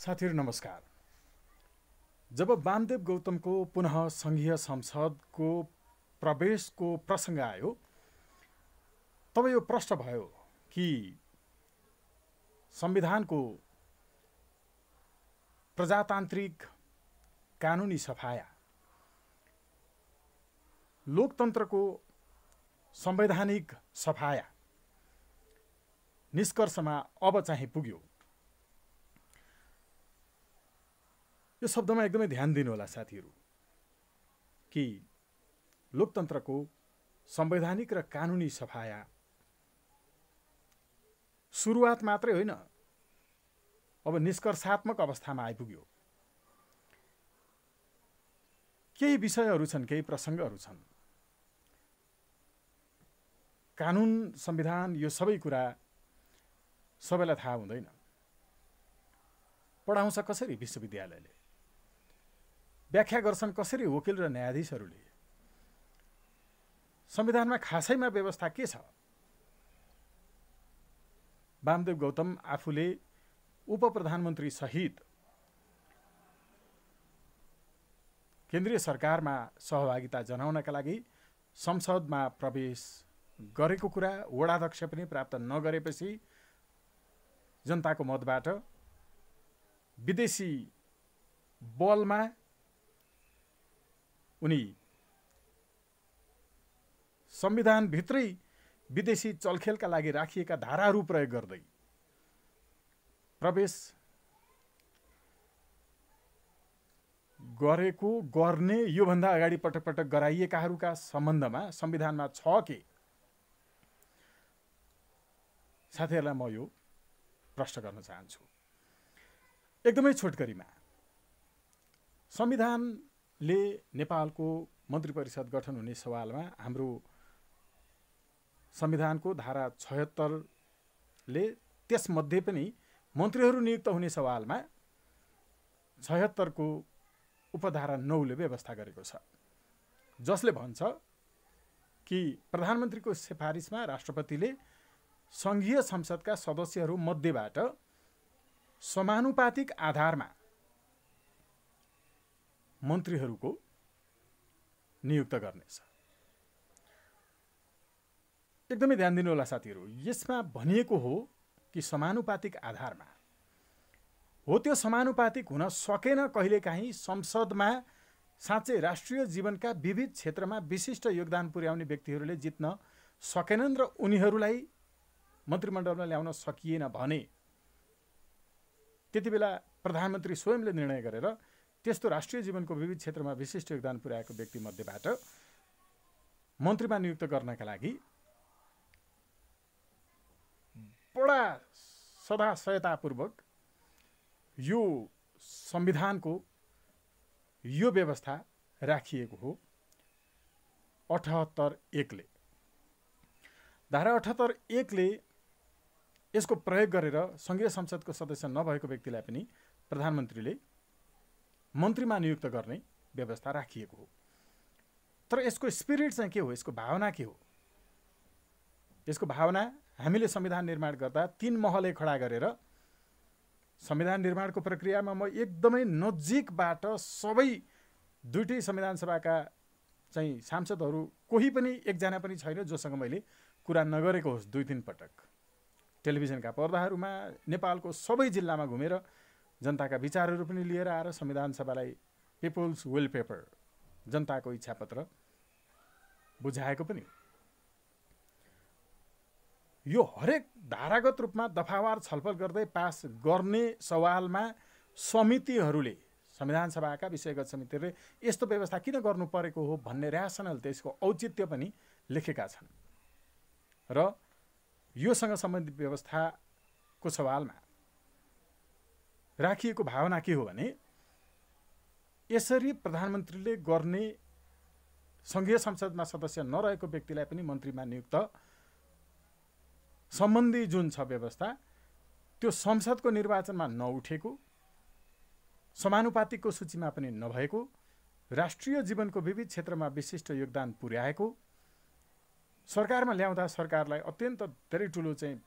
साथीहरु नमस्कार। जब वामदेव गौतमको पुनः संघीय संसदको प्रवेशको प्रसंग आयो तब यो प्रश्न भयो कि संविधानको प्रजातान्त्रिक कानुनी सफाया, लोकतन्त्रको संवैधानिक सफाया निष्कर्षमा अब चाहिँ पुग्यो। यो शब्दमा एकदमै ध्यान दिनु होला साथीहरु कि लोकतन्त्रको संवैधानिक र कानुनी सफाया सुरुवात मात्रै होइन, अब निष्कर्षात्मक अवस्थामा आइपुग्यो। केही विषयहरू छन्, केही प्रसंगहरू छन्। कानुन, संविधान यो सबै कुरा सबैलाई थाहा हुँदैन। पढाउँछ कसरी विश्वविद्यालयले, व्याख्या गर्छन् कसरी वकिल र न्यायाधीशहरूले, संविधानमा खासैमा व्यवस्था के छ? वामदेव गौतम आफूले उप प्रधानमन्त्री सहित केन्द्रीय सरकारमा सहभागिता जनाउनका लागि संसदमा प्रवेश गरेको कुरा वडाध्यक्ष पनि प्राप्त नगरेपछि जनताको मतबाट विदेशी बलमा उनी संविधान भित्रै विदेशी चलखेलका लागि राखिएका धाराहरू प्रयोग गर्दै प्रवेश गर्ने यो भन्दा अगाडि पटक पटक गराइएकाहरूका सम्बन्धमा संविधानमा छ के? साथीहरुलाई म यो प्रश्न गर्न चाहन्छु एकदमै छोटकरीमा। संविधानले नेपालको मन्त्री परिषद गठन हुने सवालमा हाम्रो संविधानको धारा 76 ले त्यसमध्ये पनि मन्त्रीहरू नियुक्त हुने सवालमा 76 को उपधारा 9 ले व्यवस्था गरेको छ, जसले भन्छ कि प्रधानमन्त्रीको सिफारिसमा राष्ट्रपतिले संघीय संसदका सदस्यहरू मध्येबाट समानुपातिक आधारमा मन्त्रीहरूको नियुक्त गर्नेछ। एकदमै ध्यान दिनु होला साथीहरु, यसमा भनिएको हो कि समानुपातिक आधारमा हो। त्यो समानुपातिक हुन सकेन कहिलेकाहीँ संसदमा साँच्चै राष्ट्रिय जीवनका विविध क्षेत्रमा विशिष्ट योगदान पुर्याउने व्यक्तिहरूले जित्न सकेनन् र उनीहरूलाई मन्त्रीमण्डलमा ल्याउन सकिएन भने त्यतिबेला प्रधानमन्त्री स्वयंले निर्णय गरेर त्यस्तो राष्ट्रिय जीवनको विविध क्षेत्रमा विशिष्ट योगदान पुर्याएको व्यक्ति मध्येबाट मन्त्रीमा नियुक्त गर्नका लागि बडा सदाशयतापूर्वक यो संविधानको यो व्यवस्था राखिएको हो। 78(1) ले, धारा 78(1) ले यसको प्रयोग गरेर संघीय संसदको सदस्य नभएको व्यक्तिलाई पनि प्रधानमन्त्रीले मन्त्रीमा नियुक्त गर्ने व्यवस्था राखिएको हो। तर यसको स्पिरिट चाहिँ के हो, यसको भावना के हो? यसको भावना हामीले संविधान निर्माण गर्दा 3 महले खडा गरेर संविधान निर्माणको प्रक्रियामा म एकदमै नजिकबाट सबै दुईटै संविधान सभाका चाहिँ सांसदहरू कोही पनि एकजना पनि छैन जोसँग मैले कुरा नगरेको होस्। 2-3 पटक टेलिभिजनका पर्दाहरूमा नेपालको सबै जिल्लामा घुमेर जनताका विचारहरू पनि लिएर आएर संविधान सभालाई पिपल्स विल पेपर, जनताको इच्छापत्र बुझाएको पनि। यो हरेक धारागत रूपमा दफावार छलफल गर्दै पास गर्ने सवालमा समितिहरूले, संविधान सभाका विषयगत समितिहरूले यस्तो व्यवस्था किन गर्नु परेको हो भन्ने र्यासनल, त्यसको औचित्य पनि लेखेका छन्। र योसँग सम्बन्धित व्यवस्थाको सवालमा राखिएको भावना के हो भने यसरी प्रधानमन्त्रीले गर्ने संघीय संसदमा सदस्य नरहेको व्यक्तिलाई पनि मन्त्रीमा नियुक्त सम्बन्धी जुन छ व्यवस्था, त्यो संसदको निर्वाचनमा नउठेको, समानुपातिकको सूचीमा पनि नभएको, राष्ट्रिय जीवनको विविध क्षेत्रमा विशिष्ट योगदान पुर्याएको, सरकारमा ल्याउँदा सरकारलाई अत्यन्त धेरै ठुलो चाहिँ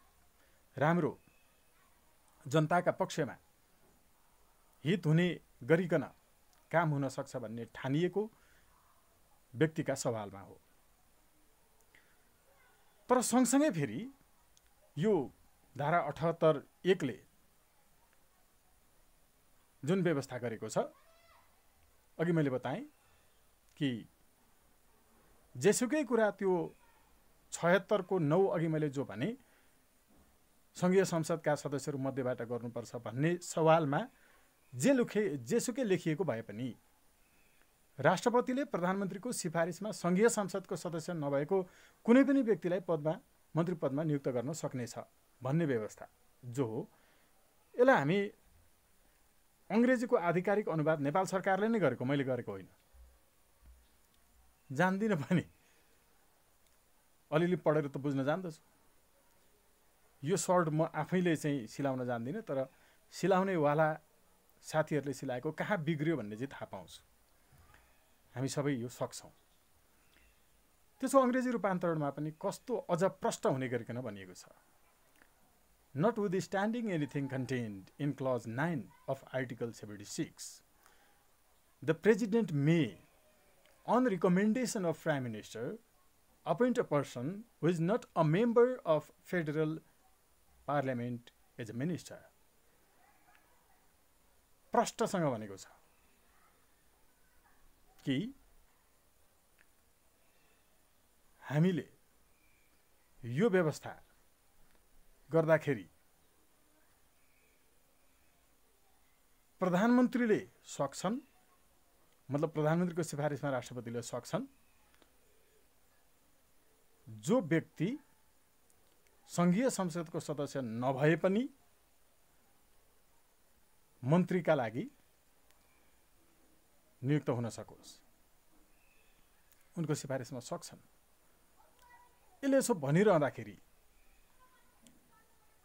राम्रो जनताका पक्षमा हित हुने गरिकन काम हुन सक्छ भन्ने ठानिएको व्यक्तिका सवालमा हो। तर सँगसँगै फेरि यो धारा 78(1) ले जुन व्यवस्था गरेको छ, अघि मैले बताएँ कि जेसुकै कुरा त्यो 76 को 9 अघि मैले जो भने संघीय संसदका सदस्यहरू मध्येबाट गर्नुपर्छ भन्ने सवालमा जेसुकै लेखिएको भए पनि राष्ट्रपतिले प्रधानमन्त्रीको सिफारिसमा संघीय संसदको सदस्य नभएको कुनै पनि व्यक्तिलाई मन्त्री पदमा नियुक्त गर्न सक्नेछ भन्ने व्यवस्था जो हो, यसलाई हामी अङ्ग्रेजीको आधिकारिक अनुवाद नेपाल सरकारले नै गरेको, मैले गरेको होइन। जान्दिनँ पनि, अलिअलि पढेर त बुझ्न जान्दछु। यो सर्ट म आफैले चाहिँ सिलाउन जान्दिनँ, तर सिलाउनेवाला साथीहरूले सिलाएको कहाँ बिग्रियो भन्ने चाहिँ थाहा पाउँछु। हामी सबै यो सक्छौँ। त्यसको अङ्ग्रेजी रूपान्तरणमा पनि कस्तो अझ प्रष्ट हुने गरिकन भनिएको छ, Notwithstanding anything contained in Clause 9 of Article 76, the President may, on recommendation of Prime Minister, appoint a person who is not a member of Federal Parliament as a minister. प्रष्टसँग भनेको छ कि हामीले यो व्यवस्था गर्दाखेरि प्रधानमन्त्रीले सक्छन्, मतलब प्रधानमन्त्रीको सिफारिसमा राष्ट्रपतिले सक्छन्, जो व्यक्ति संघीय संसदको सदस्य नभए पनि मन्त्रीका लागि नियुक्त हुन सकोस्, उनको सिफारिसमा सक्छन्। यसले यसो भनिरहँदाखेरि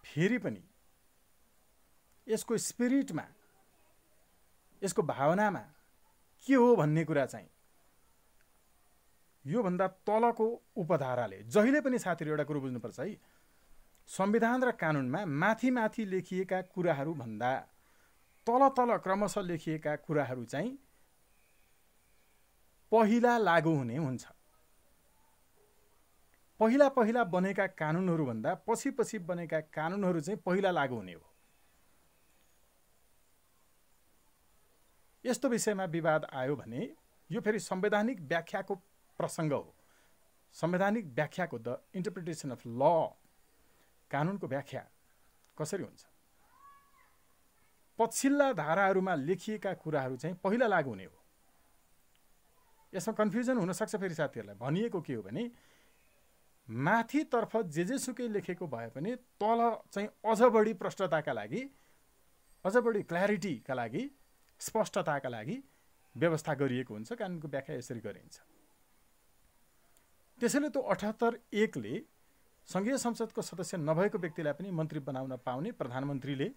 फेरि पनि यसको स्पिरिटमा, यसको भावनामा के हो भन्ने कुरा चाहिँ यो भन्दा तलको उपधाराले, जहिले पनि साथीहरु एउटा कुरा बुझ्नुपर्छ है, संविधान र कानुनमा माथि माथि लेखिएका कुराहरू भन्दा तल तल क्रमशः लेखिएका कुराहरू चाहिँ पहिला लागू हुने हुन्छ। पहिला पहिला बनेका कानुनहरू भन्दा पछि पछि बनेका कानुनहरू चाहिँ पहिला लागू हुने हो। यस्तो विषयमा विवाद आयो भने यो फेरि संवैधानिक व्याख्याको प्रसंग हो। संवैधानिक व्याख्याको द इन्टरप्रिटेसन अफ ल, कानुनको व्याख्या कसरी हुन्छ, पछिल्ला धाराहरूमा लेखिएका कुराहरू चाहिँ पहिला लागू हुने हो। यसमा कन्फ्युजन हुन सक्छ फेरि साथीहरुलाई। भनिएको के हो भने माथितर्फ जेसुकै लेखेको भए पनि तल चाहिँ अझ बढी प्रष्टताका लागि, अझ बढी क्ल्यारिटीका लागि, स्पष्टताका लागि व्यवस्था गरिएको हुन्छ। कानुनको व्याख्या यसरी गरिन्छ। त्यसैले त्यो 78(1) ले संघीय संसदको सदस्य नभएको व्यक्तिलाई पनि मन्त्री बनाउन पाउने प्रधानमन्त्रीले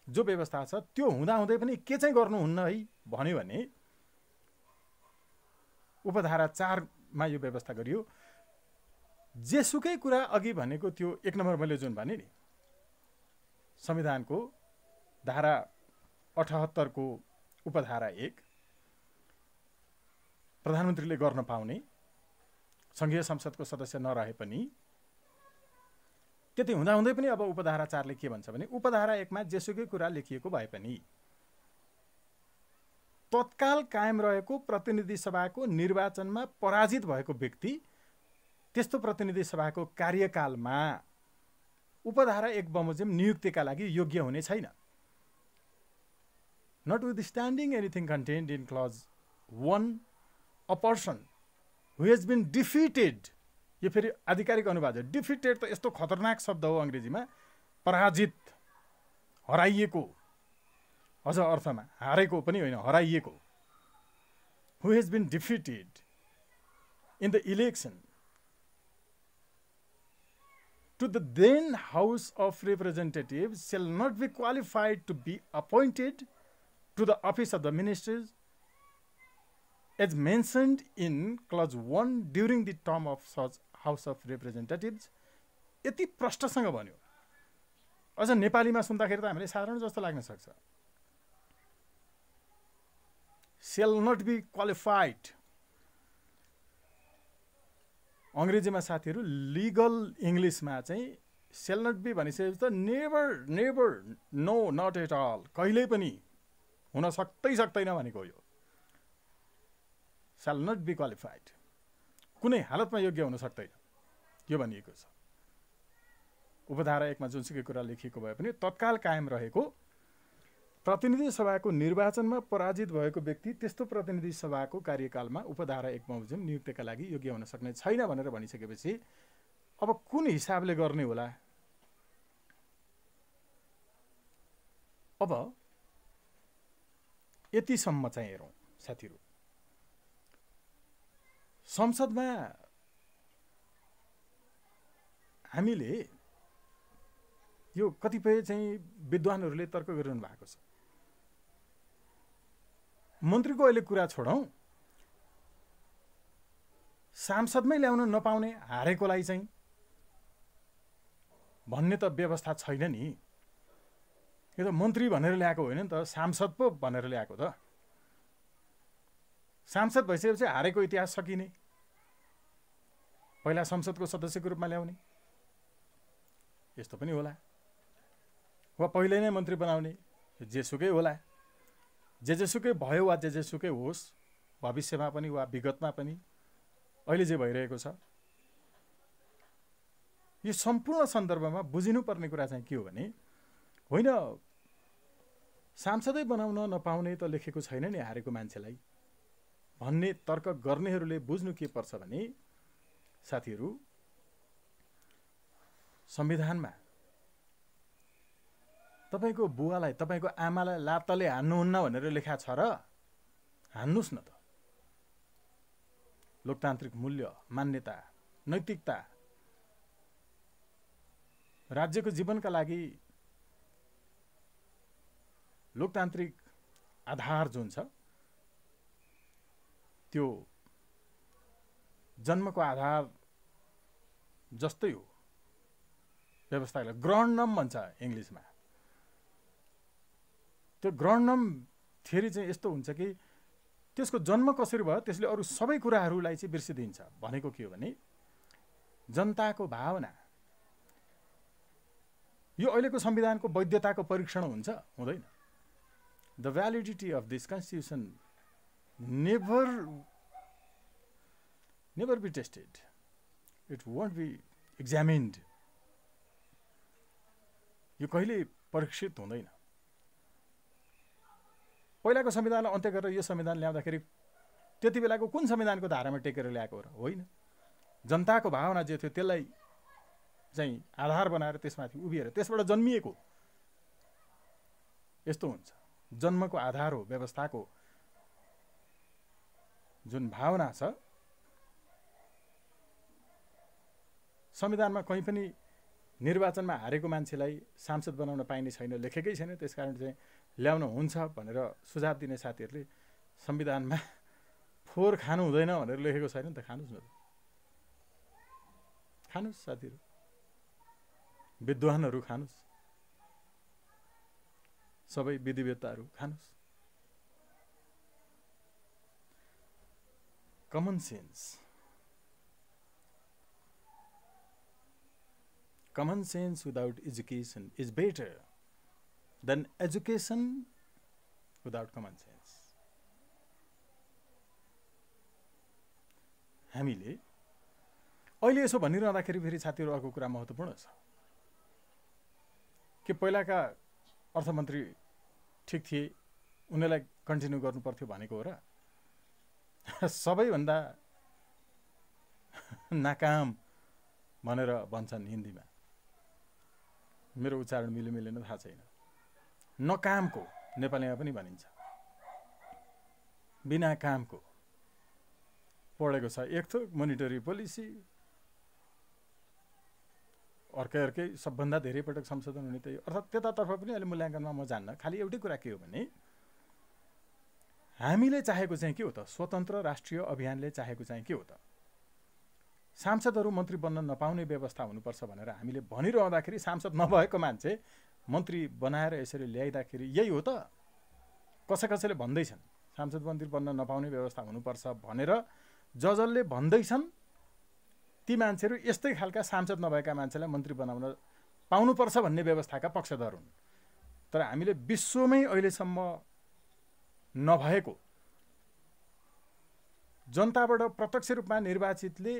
जो व्यवस्था छ त्यो हुँदाहुँदै पनि के चाहिँ गर्नुहुन्न है भन्यो भने उपधारा 4 मा यो व्यवस्था गरियो। जेसुकै कुरा अघि भनेको त्यो 1 नम्बर मैले जुन भने नि संविधानको धारा 78 को उपधारा 1, प्रधानमन्त्रीले गर्न पाउने संघीय संसदको सदस्य नरहे पनि, त्यति हुँदाहुँदै पनि अब उपधारा 4 ले के भन्छ भने उपधारा 1 मा जेसुकै कुरा लेखिएको भए पनि तत्काल कायम रहेको प्रतिनिधि सभाको निर्वाचनमा पराजित भएको व्यक्ति त्यस्तो प्रतिनिधि सभाको कार्यकालमा उपधारा 1 बमोजिम नियुक्तिका लागि योग्य हुने छैन। Notwithstanding anything contained in clause 1, a person who has been defeated, यो फेरि आधिकारिक अनुवाद हो। डिफिटेड त यस्तो खतरनाक शब्द हो अंग्रेजीमा, पराजित, हराइएको, अझ अर्थमा हारेको पनि होइन, हराइएको। who has been defeated in the election to the then House of Representatives shall not be qualified to be appointed to the office of the ministers as mentioned in clause 1 during the term of such House of Representatives। यति प्रष्टसँग भन्यो। अझ नेपालीमा सुन्दाखेरि त हामीले साधारण जस्तो लाग्न सक्छ। Shall not be qualified. अङ्ग्रेजीमा साथीहरू लिगल इङ्ग्लिसमा चाहिँ सेल नट बी भनिसकेपछि त never never no not at all, कहिल्यै पनि हुन सक्दैन भनेको यो। सेल नट बी क्वालिफाइड, कुनै हालतमा योग्य हुन सक्दैन यो भनिएको छ। उपधारा 1 मा जुनसुकै कुरा लेखिएको भए पनि तत्काल कायम रहेको प्रतिनिधि सभाको निर्वाचनमा पराजित भएको व्यक्ति त्यस्तो प्रतिनिधि सभाको कार्यकालमा उपधारा 1 बमोजिम नियुक्तिका लागि योग्य हुन सक्ने छैन भनेर भनिसकेपछि अब कुन हिसाबले गर्ने होला? अब यतिसम्म चाहिँ हेरौँ साथीहरू, संसदमा हामीले यो कतिपय चाहिँ विद्वानहरूले तर्क गरिरहनु भएको छ। मन्त्रीको अहिले कुरा छोडौँ, सांसदमै ल्याउन नपाउने हारेकोलाई चाहिँ भन्ने त व्यवस्था छैन नि। यो त मन्त्री भनेर ल्याएको होइन नि त, सांसद पो भनेर ल्याएको त। सांसद भइसकेपछि हारेको इतिहास सकिने, पहिला संसदको सदस्यको रूपमा ल्याउने, यस्तो पनि होला। वा पहिले नै मन्त्री बनाउने, जेसुकै होला, जेसुकै भयो वा जेसुकै होस्, भविष्यमा पनि वा विगतमा पनि अहिले जे भइरहेको छ, यो सम्पूर्ण सन्दर्भमा बुझिनुपर्ने कुरा चाहिँ के हो भने, होइन सांसदै बनाउन नपाउने त लेखेको छैन नि हारेको मान्छेलाई भन्ने तर्क गर्नेहरूले बुझ्नु के पर्छ भने साथीहरू, संविधानमा तपाईको बुवालाई तपाईको आमालाई लातले हान्नुहुन्न भनेर लेखा छ र हान्नुस् न त। लोकतान्त्रिक मूल्य, मान्यता, नैतिकता, राज्यको जीवनका लागि लोकतान्त्रिक आधार जुन छ त्यो जन्मको आधार जस्तै हो। व्यवस्थालाई ग्रहणम भन्छ इङ्ग्लिसमा। त्यो ग्रहणम थ्योरी चाहिँ यस्तो हुन्छ कि त्यसको जन्म कसरी भयो त्यसले अरू सबै कुराहरूलाई चाहिँ बिर्सिदिन्छ। भनेको के हो भने जनताको भावना, यो अहिलेको संविधानको वैधताको परीक्षण हुन्छ हुँदैन। The validity of this constitution never be tested, it won't be examined। यो कहिले परीक्षित हुँदैन। पहिलाको संविधानलाई अन्त्य गरेर यो संविधान ल्याउँदाखेरि त्यति बेलाको कुन संविधानको धारामा टेकेर ल्याएको र होइन, जनताको भावना जे थियो त्यसलाई चाहिँ आधार बनाएर त्यसमाथि उभिएर त्यसबाट जन्मिएको यस्तो हुन्छ। जन्मको आधार हो व्यवस्थाको जुन भावना छ। संविधानमा कहीँ पनि निर्वाचनमा हारेको मान्छेलाई सांसद बनाउन पाइने छैन, लेखेकै छैन। त्यसकारण चाहिँ ल्याउन हुन्छ भनेर सुझाव दिने साथीहरूले संविधानमा फोहोर खानु हुँदैन भनेर लेखेको छैन नि त, खानुस् न त, खानुस् साथीहरू, विद्वानहरू खानुस्, सबै विधिवेत्ताहरू खानुस्। Common sense, common sense without education is better than education without common sense। हामीले अहिले यसो भनिरहँदाखेरि फेरि साथीहरू अर्को कुरा महत्त्वपूर्ण छ कि पहिलाका अर्थमन्त्री ठिक थिए, उनीहरूलाई कन्टिन्यू गर्नु पर्थ्यो भनेको हो र? सबैभन्दा नाकाम भनेर भन्छन् हिन्दीमा, मेरो उच्चारण मिलेन थाहा छैन। नकामको नेपालीमा पनि भनिन्छ, बिना कामको पढेको छ। एक थोक मोनिटरी पोलिसी, अर्कै सबभन्दा धेरै पटक संशोधन हुने त यो। अर्थात् त्यतातर्फ पनि अहिले मूल्याङ्कनमा म जान्न। खालि एउटै कुरा के हो भने हामीले चाहेको चाहिँ के हो त? स्वतन्त्र राष्ट्रिय अभियानले चाहेको चाहिँ के हो त? सांसदहरू मन्त्री बन्न नपाउने व्यवस्था हुनुपर्छ भनेर हामीले भनिरहँदाखेरि सांसद नभएको मान्छे मन्त्री बनाएर यसरी ल्याइदाखेरि यही हो त? कसैले भन्दैछन् सांसद मन्त्री बन्न नपाउने व्यवस्था हुनुपर्छ भनेर जजले भन्दैछन्। ती मान्छेहरू यस्तै खालका सांसद नभएका मान्छेलाई मन्त्री बनाउन पाउनुपर्छ भन्ने व्यवस्थाका पक्षधर हुन्। तर हामीले विश्वमै अहिलेसम्म नभएको जनताबाट प्रत्यक्ष रूपमा निर्वाचितले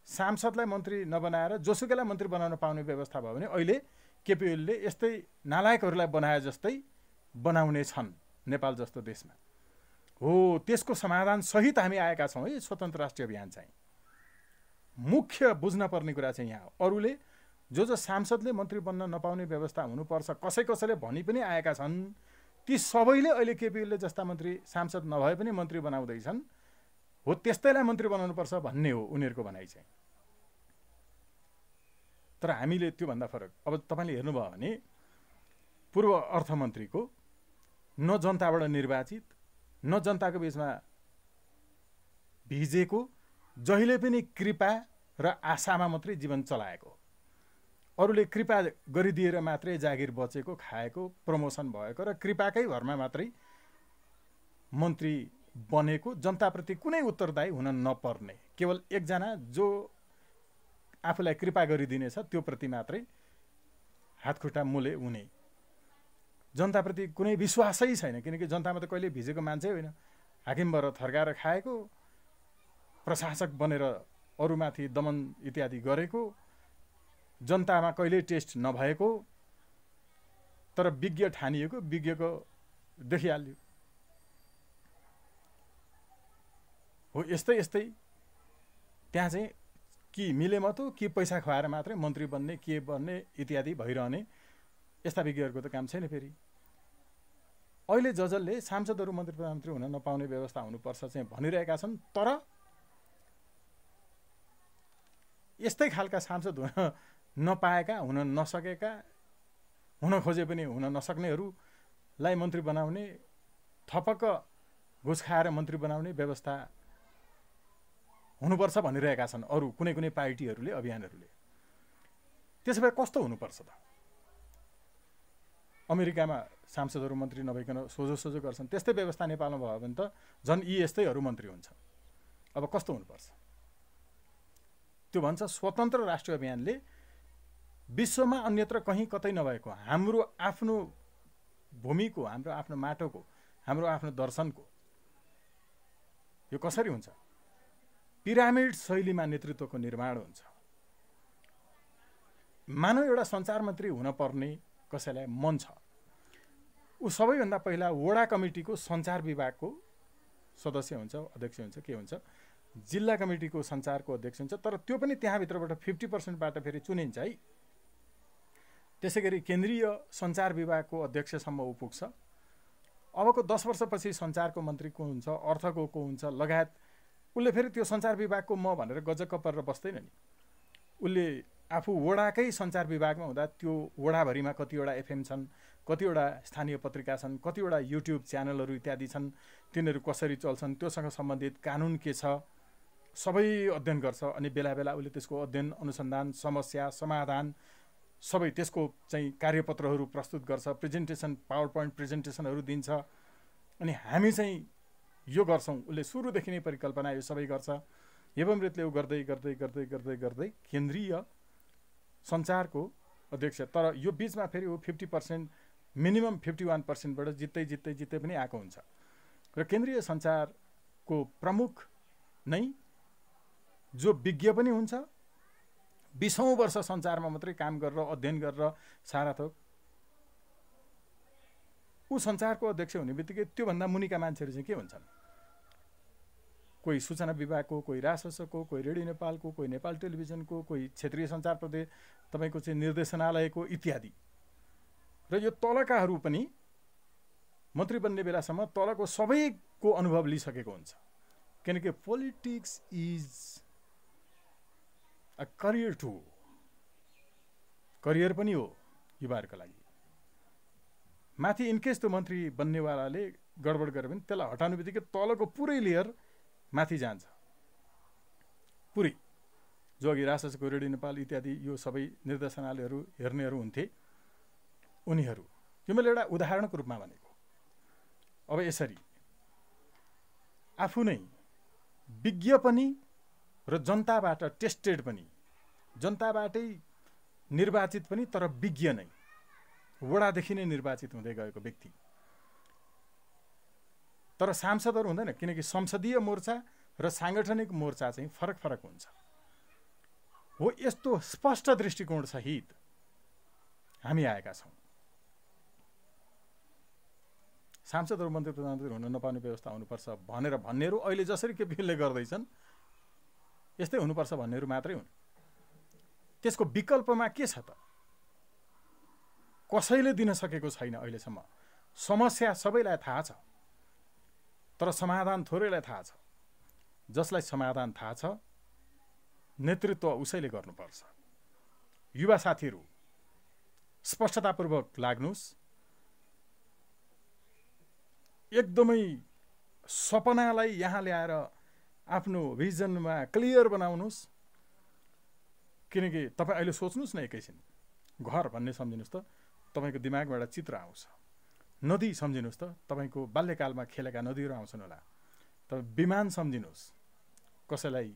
सांसदलाई मन्त्री नबनाएर जोसुकैलाई मन्त्री बनाउन पाउने व्यवस्था भयो भने अहिले केपी ओलीले यस्तै नालायकहरूलाई बनाए जस्तै बनाउने छन् नेपाल जस्तो देशमा। हो, त्यसको समाधान सहित हामी आएका छौँ है। स्वतन्त्र राष्ट्रिय अभियान चाहिँ मुख्य बुझ्न पर्ने कुरा चाहिँ यहाँ अरूले जो सांसदले मन्त्री बन्न नपाउने व्यवस्था हुनुपर्छ कसैले भनी पनि आएका छन्, ती सबैले अहिले केपी ओलीले जस्ता मन्त्री सांसद नभए पनि मन्त्री बनाउँदैछन्। हो, त्यस्तैलाई मन्त्री बनाउनुपर्छ भन्ने हो उनीहरूको भनाइ चाहिँ। तर हामीले त्योभन्दा फरक। अब तपाईँले हेर्नुभयो भने पूर्व अर्थमन्त्रीको न जनताबाट निर्वाचित न जनताको बिचमा भिजेको, जहिले पनि कृपा र आशामा मात्रै जीवन चलाएको, अरूले कृपा गरिदिएर मात्रै जागिर बचेको खाएको प्रमोसन भएको र कृपाकै भरमा मात्रै मन्त्री बनेको, जनताप्रति कुनै उत्तरदायी हुन नपर्ने, केवल एकजना जो आफूलाई कृपा गरिदिनेछ त्यो प्रति मात्रै हातखुट्टा मोले हुने, जनताप्रति कुनै विश्वासै छैन। किनकि जनतामा त कहिले भिजेको मान्छे होइन, हाकिमबाट थर्काएर खाएको, प्रशासक बनेर अरूमाथि दमन इत्यादि गरेको, जनतामा कहिल्यै टेस्ट नभएको तर विज्ञ ठानिएको, विज्ञको देखिहाल्यो। हो, यस्तै त्यहाँ चाहिँ कि मिलेमतो कि पैसा खुवाएर मात्रै मन्त्री बन्ने के बन्ने इत्यादि भइरहने, यस्ता विज्ञहरूको त काम छैन। फेरि अहिले जजले सांसदहरू मन्त्री प्रधानमन्त्री हुन नपाउने व्यवस्था हुनुपर्छ चाहिँ भनिरहेका छन्। तर यस्तै खालका सांसद हुन नपाएका, हुन नसकेका, हुन खोजे पनि हुन नसक्नेहरूलाई मन्त्री बनाउने, थपक्क घुस खाएर मन्त्री बनाउने व्यवस्था हुनुपर्छ भनिरहेका छन् अरू कुनै पार्टीहरूले, अभियानहरूले। त्यसो भए कस्तो हुनुपर्छ त? अमेरिकामा सांसदहरू मन्त्री नभइकन सोझो गर्छन्, त्यस्तै व्यवस्था नेपालमा भयो भने त झन् यी यस्तैहरू मन्त्री हुन्छन्। अब कस्तो हुनुपर्छ? त्यो भन्छ स्वतन्त्र राष्ट्रिय अभियानले विश्वमा अन्यत्र कहीँ कतै नभएको हाम्रो आफ्नो भूमिको, हाम्रो आफ्नो माटोको, हाम्रो आफ्नो दर्शनको यो कसरी हुन्छ? पिरामिड शैलीमा नेतृत्वको निर्माण हुन्छ। मानव एउटा सञ्चार मन्त्री हुन पर्ने कसैलाई मन छ, ऊ सबैभन्दा पहिला वडा कमिटीको सञ्चार विभागको सदस्य हुन्छ, अध्यक्ष हुन्छ, के हुन्छ, जिल्ला कमिटीको सञ्चारको अध्यक्ष हुन्छ। तर त्यो पनि त्यहाँभित्रबाट 50% फेरि चुनिन्छ है। त्यसै गरी केन्द्रीय सञ्चार विभागको अध्यक्षसम्म ऊ पुग्छ। अबको 10 वर्षपछि सञ्चारको मन्त्री को हुन्छ, अर्थको को हुन्छ लगायत उसले फेरि त्यो सञ्चार विभागको म भनेर गजक्क परेर बस्दैन नि। उसले आफू वडाकै सञ्चार विभागमा हुँदा त्यो वडाभरिमा कतिवटा एफएम छन्, कतिवटा स्थानीय पत्रिका छन्, कतिवटा युट्युब च्यानलहरू इत्यादि छन्, तिनीहरू कसरी चल्छन्, त्योसँग सम्बन्धित कानुन के छ सबै अध्ययन गर्छ। अनि बेला बेला उसले त्यसको अध्ययन, अनुसन्धान, समस्या समाधान सबै त्यसको चाहिँ कार्यपत्रहरू प्रस्तुत गर्छ, प्रेजेन्टेसन, पावर पोइन्ट प्रेजेन्टेसनहरू दिन्छ। अनि हामी चाहिँ यो गर्छौँ, उसले सुरुदेखि नै परिकल्पना यो सबै गर्छ। एवं रीतिले ऊ गर्दै गर्दै गर्दै गर्दै गर्दै केन्द्रीय सञ्चारको अध्यक्ष। तर यो बिचमा फेरि ऊ 50% मिनिमम 51%बाट जित्दै पनि आएको हुन्छ। र केन्द्रीय सञ्चारको प्रमुख नै जो विज्ञ पनि हुन्छ, 20औं वर्ष सञ्चारमा मात्रै काम गरेर अध्ययन गरेर सारा थोक, ऊ सञ्चारको अध्यक्ष हुने बित्तिकै त्योभन्दा मुनिका मान्छेहरू चाहिँ के हुन्छन्? कोही सूचना विभागको, कोही राजस्वको, कोही रेडियो नेपालको, कोही नेपाल टेलिभिजनको, कोही क्षेत्रीय सञ्चार प्रदेश तपाईँको चाहिँ निर्देशनालयको इत्यादि। र यो तलकाहरू पनि मन्त्री बन्ने बेलासम्म तलको सबैको अनुभव लिइसकेको हुन्छ। किनकि politics is a career too, career पनि हो युवाहरूको लागि। माथि इनकेस त्यो मन्त्री बन्नेवालाले गडबड गर्यो भने त्यसलाई हटाउनु बित्तिकै तलको पुरै लेयर माथि जान्छ। पुरै जो अघि राजस्वको, रेडियो नेपाल इत्यादि यो सबै निर्देशनालयहरू हेर्नेहरू हुन्थे उनीहरू। यो मैले एउटा उदाहरणको रूपमा भनेको। अब यसरी आफू नै विज्ञ पनि र जनताबाट टेस्टेड पनि, जनताबाटै निर्वाचित पनि तर विज्ञ नै, वडादेखि नै निर्वाचित हुँदै गएको व्यक्ति। तर सांसदहरू हुँदैन, किनकि संसदीय मोर्चा र सांगठनिक मोर्चा चाहिँ फरक फरक हुन्छ। हो यस्तो स्पष्ट दृष्टिकोण सहित हामी आएका छौँ। सांसदहरू मन्त्री प्रधानमन्त्री हुन नपाउने व्यवस्था हुनुपर्छ भनेर भन्नेहरू अहिले जसरी केपीले गर्दैछन् यस्तै हुनुपर्छ भन्नेहरू मात्रै हुन्। त्यसको विकल्पमा के छ त? कसैले दिन सकेको छैन अहिलेसम्म। समस्या सबैलाई थाहा छ, तर समाधान थोरैलाई थाहा छ। जसलाई समाधान थाहा छ नेतृत्व उसैले गर्नुपर्छ। युवा साथीहरू स्पष्टतापूर्वक लाग्नुस्, एकदमै सपनालाई यहाँ ल्याएर आफ्नो भिजनमा क्लियर बनाउनुस्। किनकि तपाईँ अहिले सोच्नुहोस् न, एकैछिन घर भन्ने सम्झिनुहोस् त, तपाईँको दिमागबाट चित्र आउँछ। नदी सम्झिनुहोस् त, तपाईँको बाल्यकालमा खेलेका नदीहरू आउँछन् होला। तपाईँ विमान सम्झिनुहोस्, कसैलाई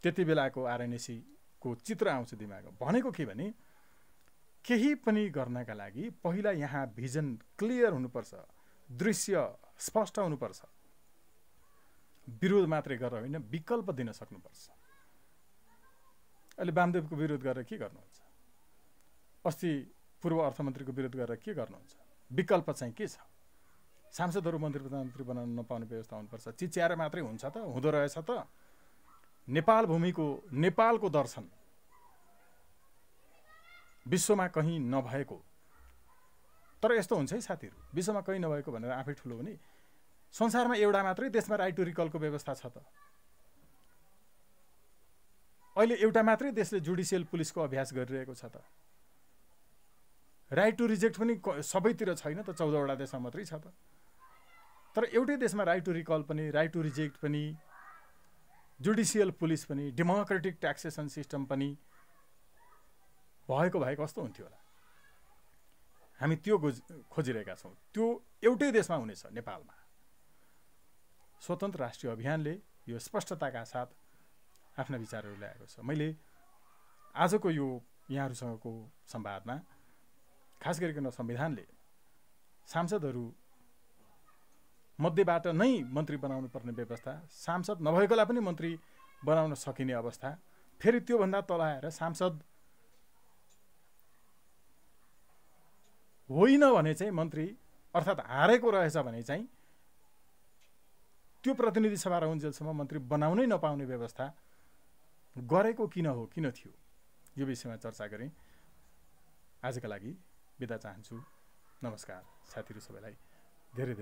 त्यति बेलाको आरएनएसी को चित्र आउँछ दिमागमा। भनेको के भने केही पनि गर्नका लागि पहिला यहाँ भिजन क्लियर हुनुपर्छ, दृश्य स्पष्ट हुनुपर्छ। विरोध मात्रै गरेर होइन, विकल्प दिन सक्नुपर्छ। अहिले वामदेवको विरोध गरेर के गर्नुहुन्छ? अस्ति पूर्व अर्थमन्त्रीको विरोध गरेर के गर्नुहुन्छ? विकल्प चाहिँ के छ? सांसदहरू मन्त्री प्रधानमन्त्री बनाउन नपाउने व्यवस्था हुनुपर्छ। चिच्याएर मात्रै हुन्छ त? हुँदो रहेछ त? नेपाल भूमिको, नेपालको दर्शन विश्वमा कहीँ नभएको, तर यस्तो हुन्छ है साथीहरू, विश्वमा कहीँ नभएको भनेर आफै ठुलो हुने। संसारमा एउटा मात्रै देशमा राइट टु रिकलको व्यवस्था छ त? अहिले एउटा मात्रै देशले जुडिसियल पुलिसको अभ्यास गरिरहेको छ त? राइट टु रिजेक्ट पनि सबैतिर छैन त, 14 वटा देशमा मात्रै छ त। तर एउटै देशमा राइट टु रिकल पनि, राइट टु रिजेक्ट पनि, जुडिसियल पुलिस पनि, डेमोक्रेटिक ट्याक्सेसन सिस्टम पनि भएको भए कस्तो हुन्थ्यो होला? हामी त्यो खोजिरहेका छौँ। त्यो एउटै देशमा हुनेछ, नेपालमा। स्वतन्त्र राष्ट्रिय अभियानले यो स्पष्टताका साथ आफ्ना विचारहरू ल्याएको छ। मैले आजको यो यहाँहरूसँगको संवादमा खास गरिकन संविधानले सांसदहरू मध्येबाट नै मन्त्री बनाउनु पर्ने व्यवस्था, सांसद नभएकोलाई पनि मन्त्री बनाउन सकिने अवस्था, फेरि त्योभन्दा तल आएर सांसद होइन भने चाहिँ मन्त्री अर्थात् हारेको रहेछ भने चाहिँ त्यो प्रतिनिधि सभा रहन्जेलसम्म मन्त्री बनाउनै नपाउने व्यवस्था गरेको किन हो, किन थियो? यो विषयमा चर्चा गरेँ। आजका लागि बिदा चाहन्छु। नमस्कार साथीहरू सबैलाई, धेरै धेरै